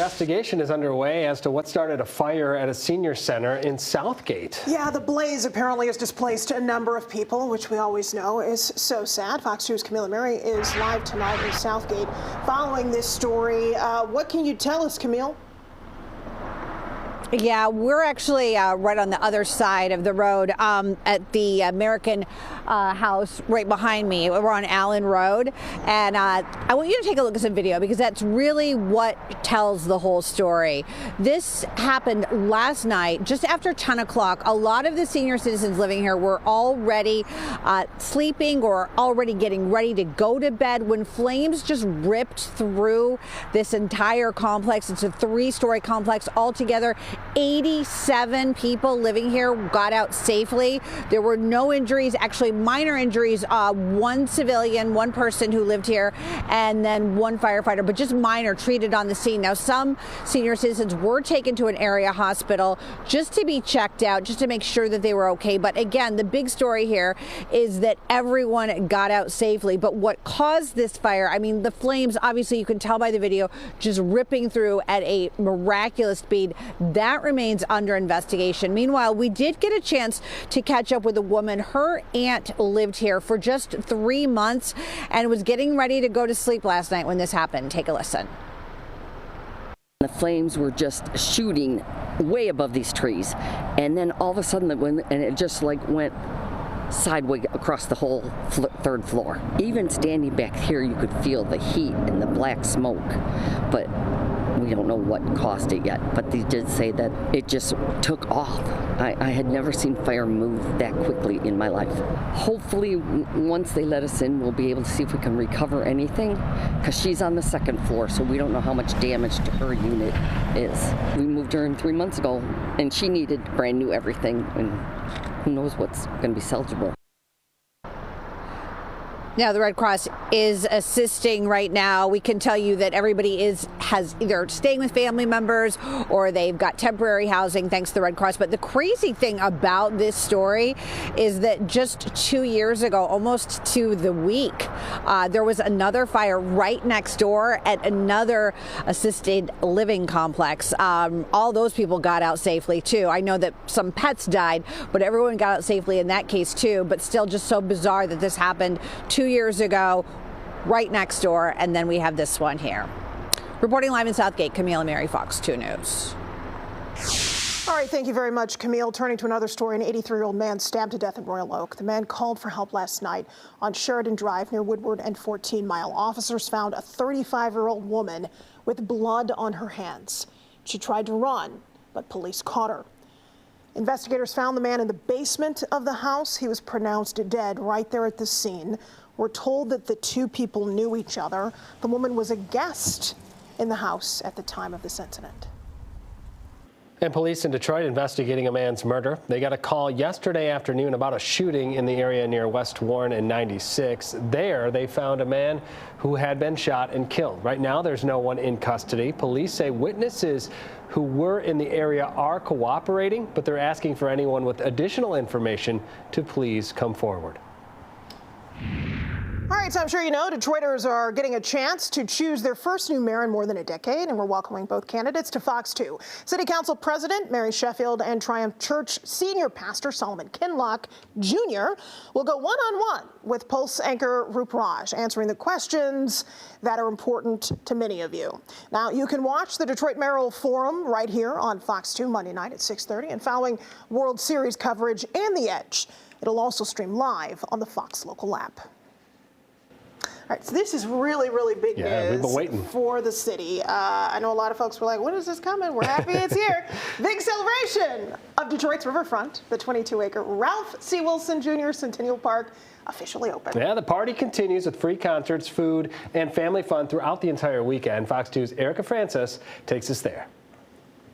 investigation is underway as to what started a fire at a senior center in Southgate. Yeah, the blaze apparently has displaced a number of people, which we always know is so sad. Fox News' Camille Mary is live tonight in Southgate following this story. What can you tell us, Camille? Yeah, we're actually right on the other side of the road at the American house right behind me. We're on Allen Road, and I want you to take a look at some video because that's really what tells the whole story. This happened last night, just after 10 o'clock. A lot of the senior citizens living here were already sleeping or already getting ready to go to bed when flames just ripped through this entire complex. It's a 3-story complex altogether. 87 people living here got out safely. There were no injuries, actually minor injuries. One civilian, one person who lived here, and then one firefighter, but just minor, treated on the scene. Now, some senior citizens were taken to an area hospital just to be checked out, just to make sure that they were okay. But again, the big story here is that everyone got out safely. But what caused this fire, I mean, the flames, obviously you can tell by the video, just ripping through at a miraculous speed. That remains under investigation. Meanwhile, we did get a chance to catch up with a woman. Her aunt lived here for just 3 months and was getting ready to go to sleep last night when this happened. Take a listen. The flames were just shooting way above these trees, and then all of a sudden it just like went sideways across the whole 3rd floor. Even standing back here, you could feel the heat and the black smoke, but we don't know what caused it yet, but they did say that it just took off. I had never seen fire move that quickly in my life. Hopefully, once they let us in, we'll be able to see if we can recover anything, because she's on the 2nd floor, so we don't know how much damage to her unit is. We moved her in 3 months ago, and she needed brand new everything, and who knows what's going to be salvageable. Now, the Red Cross is assisting right now. We can tell you that everybody has either staying with family members or they've got temporary housing thanks to the Red Cross. But the crazy thing about this story is that just 2 years ago, almost to the week, there was another fire right next door at another assisted living complex. All those people got out safely, too. I know that some pets died, but everyone got out safely in that case, too. But still just so bizarre that this happened 2 years ago, right next door, and then we have this one here. Reporting live in Southgate, Camille Mary, Fox 2 News. All right, thank you very much, Camille. Turning to another story, an 83-year-old man stabbed to death in Royal Oak. The man called for help last night on Sheridan Drive near Woodward and 14 Mile. Officers found a 35-year-old woman with blood on her hands. She tried to run, but police caught her. Investigators found the man in the basement of the house. He was pronounced dead right there at the scene. We're told that the two people knew each other. The woman was a guest in the house at the time of this incident. And police in Detroit investigating a man's murder. They got a call yesterday afternoon about a shooting in the area near West Warren and 96. There, they found a man who had been shot and killed. Right now, there's no one in custody. Police say witnesses who were in the area are cooperating, but they're asking for anyone with additional information to please come forward. All right, so I'm sure you know Detroiters are getting a chance to choose their first new mayor in more than a decade, and we're welcoming both candidates to Fox 2. City Council President Mary Sheffield and Triumph Church Senior Pastor Solomon Kinlock Jr. will go one-on-one with Pulse anchor Roop Raj, answering the questions that are important to many of you. Now, you can watch the Detroit Mayoral Forum right here on Fox 2 Monday night at 6:30, and following World Series coverage and The Edge, it'll also stream live on the Fox local app. All right, so this is really, really big news we've been waiting for the city. I know a lot of folks were like, when is this coming? We're happy it's here. Big celebration of Detroit's riverfront. The 22-acre Ralph C. Wilson Jr. Centennial Park officially open. Yeah, the party continues with free concerts, food, and family fun throughout the entire weekend. Fox 2's Erica Francis takes us there.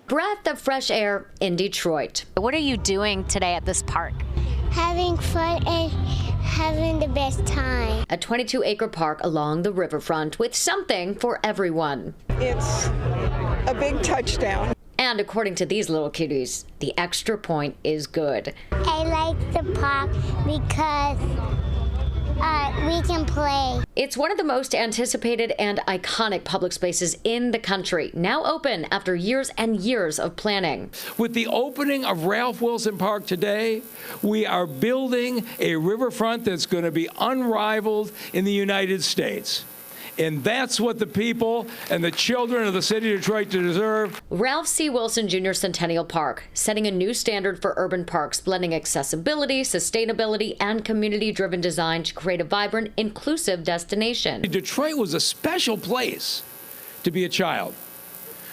Breath of fresh air in Detroit. What are you doing today at this park? Having fun and having the best time. A 22-acre park along the riverfront with something for everyone. It's a big touchdown. And according to these little kitties, the extra point is good. I like the park because we can play. It's one of the most anticipated and iconic public spaces in the country, now open after years and years of planning. With the opening of Ralph Wilson Park today, we are building a riverfront that's going to be unrivaled in the United States. And that's what the people and the children of the city of Detroit deserve. Ralph C. Wilson Jr. Centennial Park, setting a new standard for urban parks, blending accessibility, sustainability, and community-driven design to create a vibrant, inclusive destination. Detroit was a special place to be a child.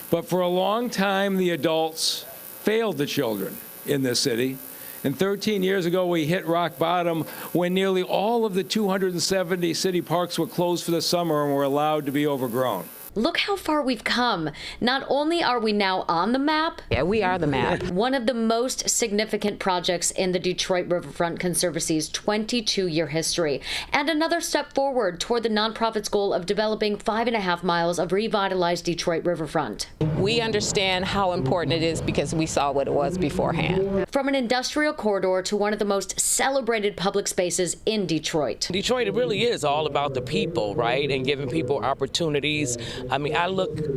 But for a long time, the adults failed the children in this city. And 13 years ago, we hit rock bottom when nearly all of the 270 city parks were closed for the summer and were allowed to be overgrown. Look how far we've come. Not only are we now on the map, Yeah, we are the map. one of the most significant projects in the Detroit Riverfront Conservancy's 22-year history, and another step forward toward the nonprofit's goal of developing 5.5 miles of revitalized Detroit riverfront. We understand how important it is because we saw what it was beforehand. From an industrial corridor to one of the most celebrated public spaces in Detroit. Detroit, it really is all about the people, right? And giving people opportunities. I mean,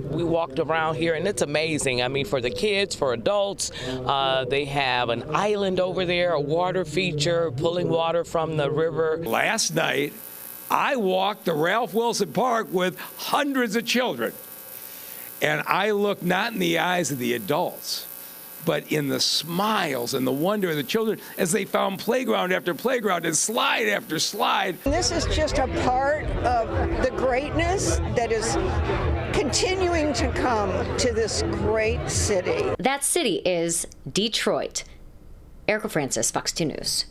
we walked around here and it's amazing. I mean, for the kids, for adults, they have an island over there, a water feature, pulling water from the river. Last night, I walked the Ralph Wilson Park with hundreds of children. And I looked not in the eyes of the adults, but in the smiles and the wonder of the children as they found playground after playground and slide after slide. This is just a part of the greatness that is continuing to come to this great city. That city is Detroit. Erica Francis, Fox 2 News.